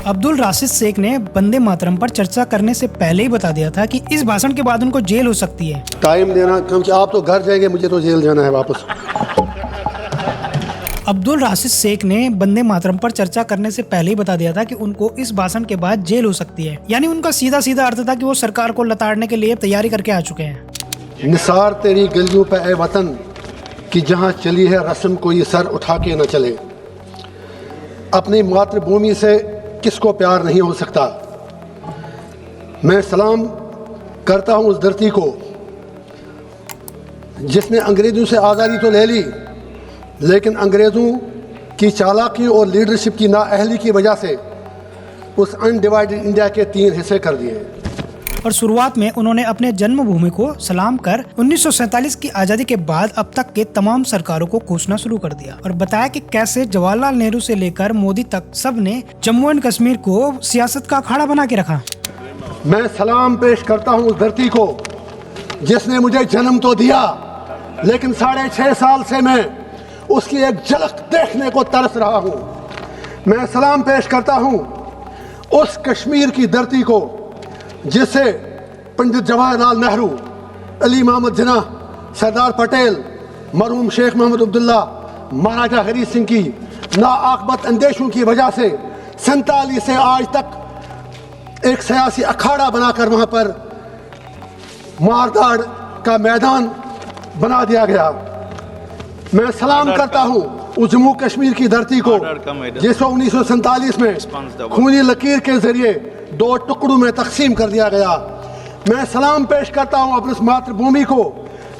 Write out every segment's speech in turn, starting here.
अब्दुल राशिद शेख ने वंदे मातरम पर चर्चा करने से पहले ही बता दिया था कि इस भाषण के बाद उनको जेल हो सकती है। टाइम देना, क्योंकि आप तो घर जाएंगे, मुझे तो जेल जाना है वापस। अब्दुल राशिद शेख ने वंदे मातरम पर चर्चा करने से पहले ही बता दिया था कि उनको इस भाषण के बाद जेल हो सकती है। यानी उनका सीधा सीधा अर्थ था कि वो सरकार को लताड़ने के लिए तैयारी करके आ चुके हैं। निसार तेरी गलियों पे ए वतन कि जहाँ चली है रस्म कोई सर उठा के न चले। अपनी मातृभूमि से किसको प्यार नहीं हो सकता। मैं सलाम करता हूँ उस धरती को जिसने अंग्रेजों से आज़ादी तो ले ली, लेकिन अंग्रेज़ों की चालाकी और लीडरशिप की नाअहली की वजह से उस अनडिवाइडेड इंडिया के 3 हिस्से कर दिए। और शुरुआत में उन्होंने अपने जन्मभूमि को सलाम कर 1947 की आज़ादी के बाद अब तक के तमाम सरकारों को कोसना शुरू कर दिया और बताया कि कैसे जवाहरलाल नेहरू से लेकर मोदी तक सब ने जम्मू एंड कश्मीर को सियासत का अखाड़ा बना के रखा। मैं सलाम पेश करता हूँ उस धरती को जिसने मुझे जन्म तो दिया, लेकिन 6.5 साल से मैं उसकी एक झलक देखने को तरस रहा हूँ। मैं सलाम पेश करता हूँ उस कश्मीर की धरती को जिसे पंडित जवाहरलाल नेहरू, अली मोहम्मद जिन्ना, सरदार पटेल, मरहूम शेख मोहम्मद अब्दुल्ला, महाराजा हरी सिंह की नाआकबत अंदेशों की वजह से 47 से आज तक एक सियासी अखाड़ा बनाकर वहाँ पर मारदाड़ का मैदान बना दिया गया। मैं सलाम करता हूँ उस जम्मू कश्मीर की धरती को जिसको 1947 में खूनी लकीर के जरिए 2 टुकड़ों में तकसीम कर दिया गया। मैं सलाम पेश करता हूँ अपनी मातृभूमि को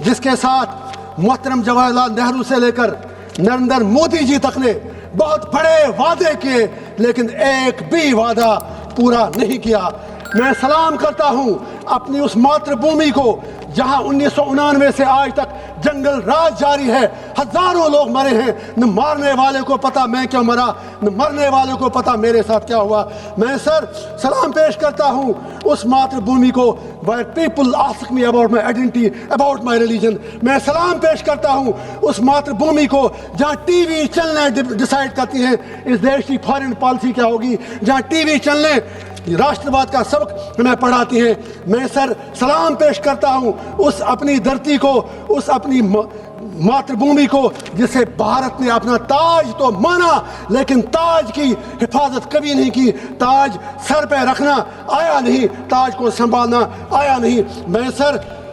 जिसके साथ मोहतरम जवाहरलाल नेहरू से लेकर नरेंद्र मोदी जी तक ने बहुत बड़े वादे किए, लेकिन एक भी वादा पूरा नहीं किया। मैं सलाम करता हूँ अपनी उस मातृभूमि को जहां 1999 से आज तक जंगल राज जारी है। हजारों लोग मरे हैं, न मारने वाले को पता मैं क्यों मरा, न मरने वाले को पता मेरे साथ क्या हुआ। मैं सलाम पेश करता हूं उस मातृभूमि को where people ask me about my identity, about my religion। मैं सलाम पेश करता हूं उस मातृभूमि को जहां टीवी चैनलें डिसाइड करती हैं इस देश की फॉरेन पॉलिसी क्या होगी, जहां टीवी चैनलें राष्ट्रवाद का सबक हमें पढ़ाती हैं। मैं सलाम पेश करता हूं उस अपनी धरती को, उस अपनी मातृभूमि को जिसे भारत ने अपना ताज तो माना, लेकिन ताज की हिफाजत कभी नहीं की। ताज सर पे रखना आया नहीं, ताज को संभालना आया नहीं। मैं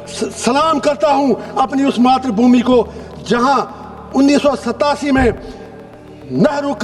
सलाम करता हूं अपनी उस मातृभूमि को जहां 1987 में नेहरू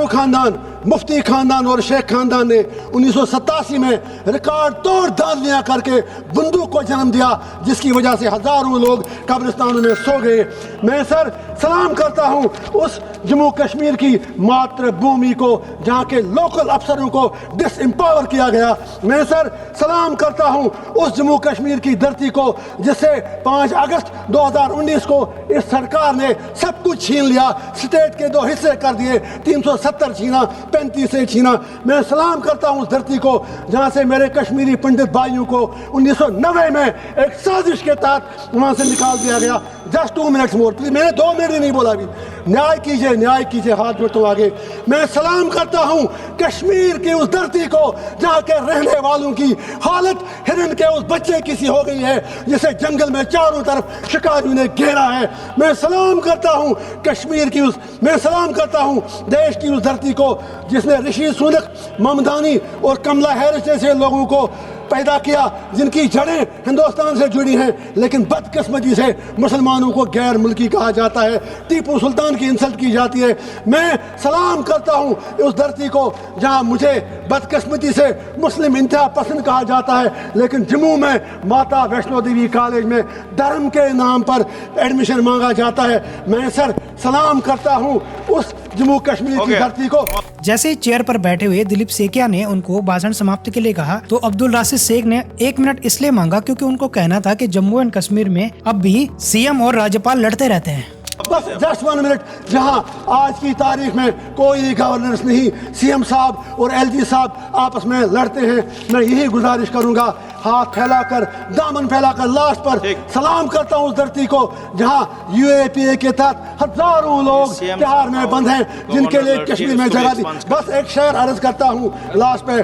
खानदान, मुफ्ती खानदान और शेख खानदान ने 1987 में रिकॉर्ड तोड़ दालियां करके बंदूक को जन्म दिया, जिसकी वजह से हजारों लोग कब्रिस्तानों में सो गए। मैं सलाम करता हूं उस जम्मू कश्मीर की मातृभूमि को जहां के लोकल अफसरों को डिसएम्पावर किया गया। मैं सलाम करता हूं उस जम्मू कश्मीर की धरती को जिसे 5 अगस्त 2019 को इस सरकार ने सब कुछ छीन लिया, स्टेट के 2 हिस्से कर दिए, 370 छीना, 35 से छीना। मैं सलाम करता हूं उस धरती को जहां से मेरे कश्मीरी पंडित भाइयों को 1990 में एक साजिश के तहत वहां से निकाल दिया गया। जस्ट 2 मिनट्स मोर प्लीज, मैंने 2 मिनट नहीं बोला अभी। न्याय कीजिए, न्याय कीजिए, हाथ जोड़ता हूं आगे। मैं सलाम करता हूं कश्मीर की उस धरती को जहां के रहने वालों की हालत हिरन के उस बच्चे की सी हो गई है जिसे जंगल में चारों तरफ शिकारियों ने घेरा है। मैं सलाम करता हूं कश्मीर की मैं सलाम करता हूं देश की उस धरती को जिसने ऋषि सुनक, ममदानी और कमला हैरिस जैसे लोगों को पैदा किया जिनकी जड़ें हिंदुस्तान से जुड़ी हैं, लेकिन बदकिस्मती से मुसलमानों को गैर मुल्की कहा जाता है, टीपू सुल्तान की इंसल्ट की जाती है। मैं सलाम करता हूं उस धरती को जहां मुझे बदकिस्मती से मुस्लिम इंतहा पसंद कहा जाता है, लेकिन जम्मू में माता वैष्णो देवी कॉलेज में धर्म के नाम पर एडमिशन मांगा जाता है। मैं सलाम करता हूं उस जम्मू कश्मीर की धरती को। जैसे ही चेयर पर बैठे हुए दिलीप सेकिया ने उनको भाषण समाप्ति के लिए कहा तो अब्दुल राशिद शेख ने 1 मिनट इसलिए मांगा क्योंकि उनको कहना था कि जम्मू एंड कश्मीर में अब भी सीएम और राज्यपाल लड़ते रहते हैं। बस जस्ट 1 मिनट, जहां आज की तारीख में कोई गवर्नेंस नहीं, सीएम साहब और एलजी साहब आपस में लड़ते हैं। मैं यही गुजारिश करूंगा, हाथ फैलाकर, दामन फैलाकर लास्ट पर सलाम करता हूं उस धरती को जहां यूएपीए के तहत हजारों लोग तिहाड़ में बंद हैं, जिनके लिए कश्मीर में जगह दी। बस एक शेर अर्ज करता हूं लास्ट पे,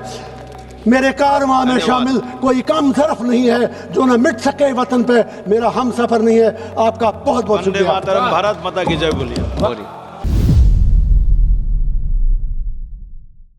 मेरे कारवां में शामिल कोई कम ज़रफ नहीं है जो न मिट सके वतन पे मेरा हम सफर नहीं है। आपका बहुत बहुत शुक्रिया। भारत माता की जय बोलिए।